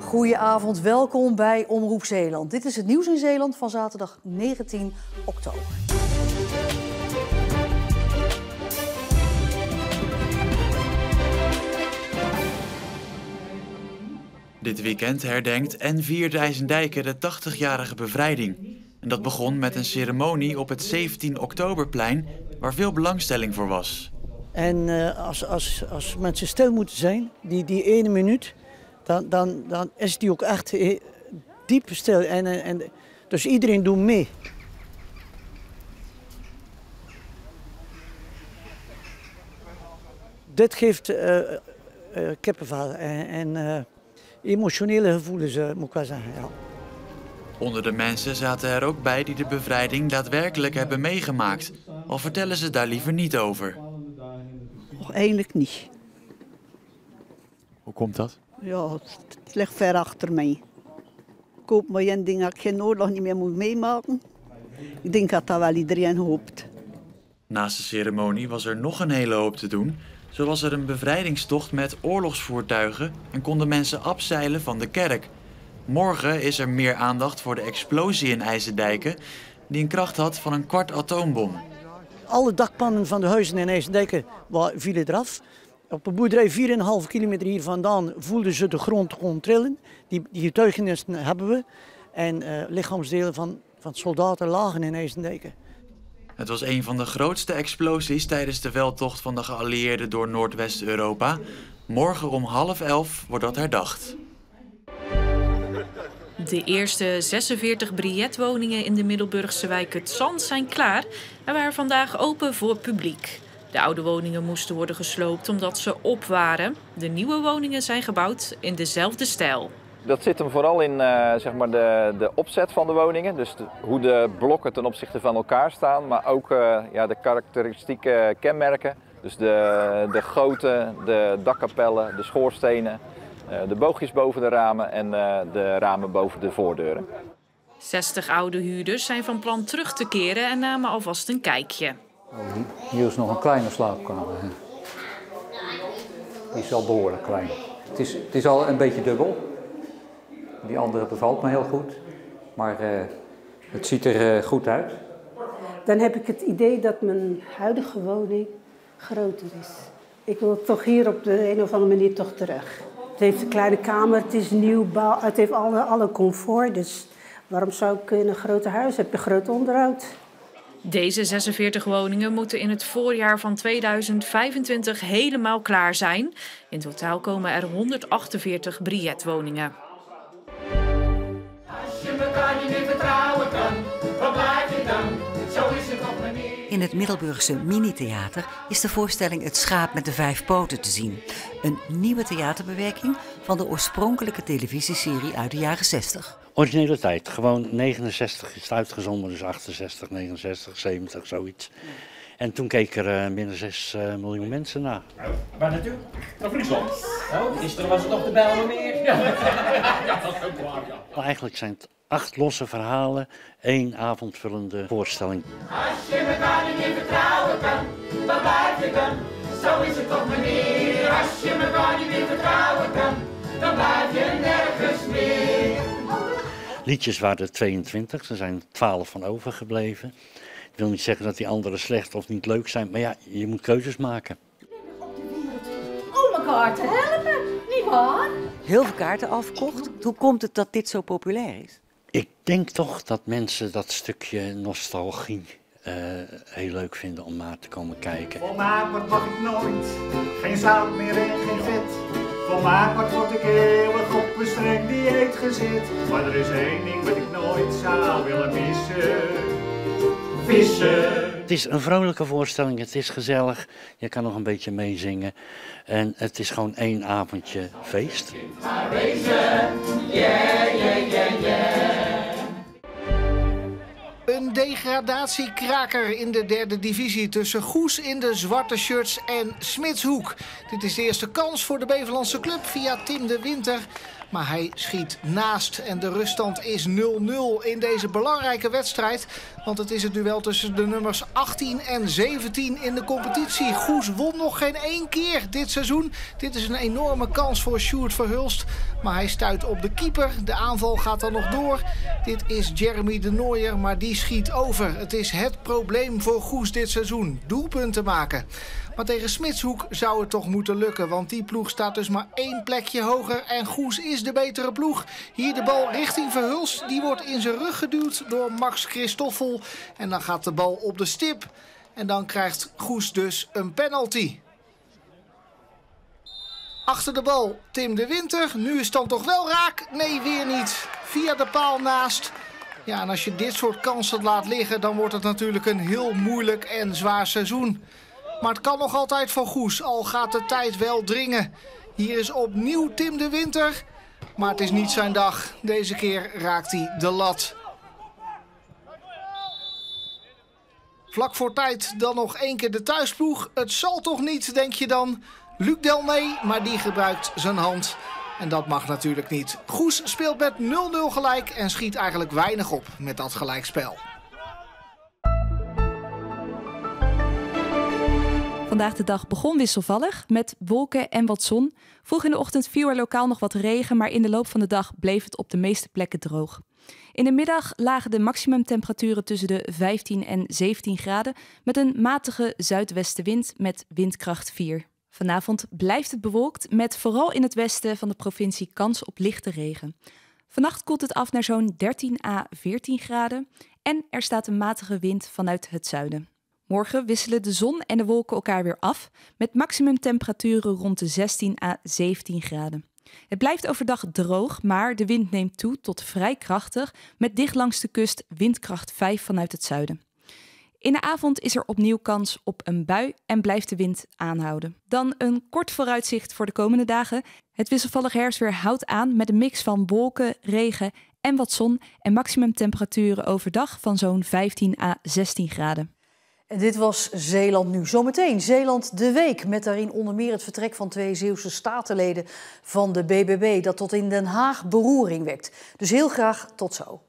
Goedenavond, welkom bij Omroep Zeeland. Dit is het nieuws in Zeeland van zaterdag 19 oktober. Dit weekend herdenkt en viert IJsendijke de 80-jarige bevrijding. En dat begon met een ceremonie op het 17 oktoberplein, waar veel belangstelling voor was. En als mensen stil moeten zijn, die ene minuut, dan is die ook echt diep stil. Dus iedereen doet mee. Dit geeft kippenvel en emotionele gevoelens, moet ik wel zeggen. Ja. Onder de mensen zaten er ook bij die de bevrijding daadwerkelijk hebben meegemaakt. Al vertellen ze daar liever niet over. Eigenlijk niet. Hoe komt dat? Ja, het ligt ver achter mij. Ik hoop maar één ding dat ik geen oorlog niet meer moet meemaken. Ik denk dat dat wel iedereen hoopt. Naast de ceremonie was er nog een hele hoop te doen. Zo was er een bevrijdingstocht met oorlogsvoertuigen en konden mensen afzeilen van de kerk. Morgen is er meer aandacht voor de explosie in IJsendijke, die een kracht had van een kwart atoombom. Alle dakpannen van de huizen in IJsendijke vielen eraf. Op een boerderij 4,5 kilometer hier vandaan voelden ze de grond gewoon trillen. Die getuigenissen hebben we. En lichaamsdelen van soldaten lagen in IJsendijke. Het was een van de grootste explosies tijdens de veldtocht van de geallieerden door Noordwest-Europa. Morgen om 10:30 wordt dat herdacht. De eerste 46 biljetwoningen in de Middelburgse wijk Het Zand zijn klaar en waren vandaag open voor publiek. De oude woningen moesten worden gesloopt omdat ze op waren. De nieuwe woningen zijn gebouwd in dezelfde stijl. Dat zit hem vooral in zeg maar de opzet van de woningen. Dus hoe de blokken ten opzichte van elkaar staan. Maar ook de karakteristieke kenmerken. Dus de goten, de dakkapellen, de schoorstenen. De boogjes boven de ramen en de ramen boven de voordeuren. 60 oude huurders zijn van plan terug te keren en namen alvast een kijkje. Hier is nog een kleine slaapkamer. Die is al behoorlijk klein. Het is al een beetje dubbel. Die andere bevalt me heel goed. Maar het ziet er goed uit. Dan heb ik het idee dat mijn huidige woning groter is. Ik wil toch hier op de een of andere manier toch terug. Het heeft een kleine kamer, het is nieuwbouw, het heeft alle comfort. Dus waarom zou ik in een groter huis? Heb je groot onderhoud? Deze 46 woningen moeten in het voorjaar van 2025 helemaal klaar zijn. In totaal komen er 148 biljetwoningen. Als je elkaar niet meer vertrouwen kan, wat blijf je dan? Zo is het op manier. In het Middelburgse Mini-theater is de voorstelling Het Schaap met de 5 poten te zien. Een nieuwe theaterbewerking van de oorspronkelijke televisieserie uit de jaren 60. Originele tijd, gewoon 69 is het uitgezonden, dus 68, 69, 70, zoiets. En toen keken er binnen 6 miljoen mensen naar. Waar naartoe? Naar Friesland. Oh, gisteren was het nog de Bijlmermeer. Ja, dat is ook waar, ja. Maar eigenlijk zijn het 8 losse verhalen, 1 avondvullende voorstelling. Als je elkaar niet meer vertrouwen kan, wat blijf je dan? Zo is het toch meneer. Als je elkaar niet meer vertrouwen kan, dan blijf je nergens meer. Liedjes waren er 22, er zijn 12 van overgebleven. Ik wil niet zeggen dat die anderen slecht of niet leuk zijn, maar ja, je moet keuzes maken. Om elkaar te helpen, nietwaar? Heel veel kaarten afgekocht. Hoe komt het dat dit zo populair is? Ik denk toch dat mensen dat stukje nostalgie heel leuk vinden om naar te komen kijken. Volmaakt mag ik nooit, geen zout meer en geen vet. Volmaakt word ik eeuwig op een streng dieet gezet. Maar er is één ding wat ik nooit zou willen missen. Vissen. Het is een vrolijke voorstelling, het is gezellig. Je kan nog een beetje meezingen. En het is gewoon 1 avondje feest. Een degradatiekraker in de 3e divisie tussen Goes in de zwarte shirts en Smitshoek. Dit is de eerste kans voor de Beverlandse club via Tim de Winter. Maar hij schiet naast en de ruststand is 0-0 in deze belangrijke wedstrijd. Want het is het duel tussen de nummers 18 en 17 in de competitie. Goes won nog geen 1 keer dit seizoen. Dit is een enorme kans voor Sjoerd Verhulst. Maar hij stuit op de keeper. De aanval gaat dan nog door. Dit is Jeremy de Nooijer, maar die schiet over. Het is het probleem voor Goes dit seizoen. Doelpunten maken. Maar tegen Smitshoek zou het toch moeten lukken. Want die ploeg staat dus maar 1 plekje hoger. En Goes is de betere ploeg. Hier de bal richting Verhulst. Die wordt in zijn rug geduwd door Max Christoffel. En dan gaat de bal op de stip. En dan krijgt Goes dus een penalty. Achter de bal Tim de Winter. Nu is het dan toch wel raak? Nee, weer niet. Via de paal naast. Ja, en als je dit soort kansen laat liggen, dan wordt het natuurlijk een heel moeilijk en zwaar seizoen. Maar het kan nog altijd voor Goes, al gaat de tijd wel dringen. Hier is opnieuw Tim de Winter. Maar het is niet zijn dag. Deze keer raakt hij de lat. Vlak voor tijd dan nog 1 keer de thuisploeg. Het zal toch niet, denk je dan. Luc Delmee, maar die gebruikt zijn hand. En dat mag natuurlijk niet. Goes speelt met 0-0 gelijk en schiet eigenlijk weinig op met dat gelijkspel. Vandaag de dag begon wisselvallig met wolken en wat zon. Vroeg in de ochtend viel er lokaal nog wat regen, maar in de loop van de dag bleef het op de meeste plekken droog. In de middag lagen de maximumtemperaturen tussen de 15 en 17 graden met een matige zuidwestenwind met windkracht 4. Vanavond blijft het bewolkt met vooral in het westen van de provincie kans op lichte regen. Vannacht koelt het af naar zo'n 13 à 14 graden en er staat een matige wind vanuit het zuiden. Morgen wisselen de zon en de wolken elkaar weer af met maximumtemperaturen rond de 16 à 17 graden. Het blijft overdag droog, maar de wind neemt toe tot vrij krachtig met dicht langs de kust windkracht 5 vanuit het zuiden. In de avond is er opnieuw kans op een bui en blijft de wind aanhouden. Dan een kort vooruitzicht voor de komende dagen. Het wisselvallig herfstweer houdt aan met een mix van wolken, regen en wat zon en maximumtemperaturen overdag van zo'n 15 à 16 graden. En dit was Zeeland Nu. Zometeen Zeeland de Week, met daarin onder meer het vertrek van 2 Zeeuwse statenleden van de BBB, dat tot in Den Haag beroering wekt. Dus heel graag tot zo.